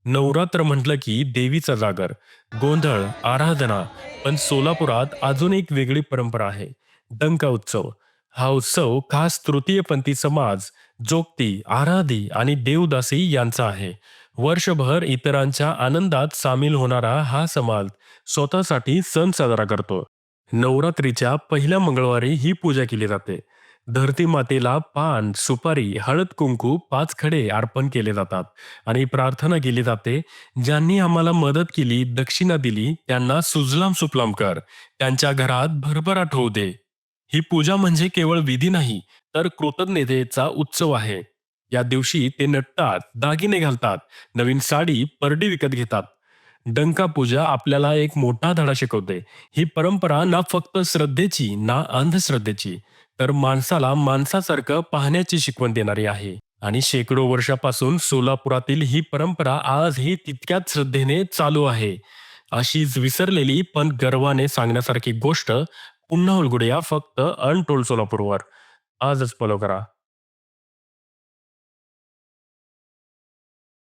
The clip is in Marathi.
नवरात्र म्हटलं की देवीचा जागर, गोंधळ, आराधना. पण सोलापुरात अजून एक वेगळी परंपरा आहे. डंका उत्सव. हा उत्सव खास तृतीयपंथी समाज, जोगती, आराधी आणि देवदासी यांचा आहे. वर्षभर इतरांच्या आनंदात सामील होणारा हा समाज स्वतःसाठी सण साजरा करतो. नवरात्रीच्या पहिल्या मंगळवारी ही पूजा केली जाते. धरती मातेला पान, सुपारी, हळद-कुंकू, 5 खडे अर्पण केले जातात आणि प्रार्थना केली जाते, ज्यांनी आम्हाला मदत केली, दक्षिणा दिली, त्यांना सुजलाम सुफलाम कर. त्यांच्या घरात भरभराट होऊ दे. ही पूजा म्हणजे केवळ विधी नाही, तर कृतज्ञतेचा उत्सव आहे. या दिवशी ते नटतात, दागिने घालतात, नवीन साडी, परडी विकत घेतात. डंका पूजा आपल्याला एक मोठा धडा शिकवते. ही परंपरा ना फक्त श्रद्धेची ना अंधश्रद्धेची, तर माणसाला माणसासारखं पाहण्याची शिकवण देणारी आहे. आणि शेकडो वर्षापासून सोलापुरातील ही परंपरा आजही तितक्याच श्रद्धेने चालू आहे. अशीच विसरलेली पण गर्वाने सांगण्यासारखी गोष्ट पुन्हा उलगडूया फक्त अनटोल्ड सोलापूरवर. आजच फॉलो करा.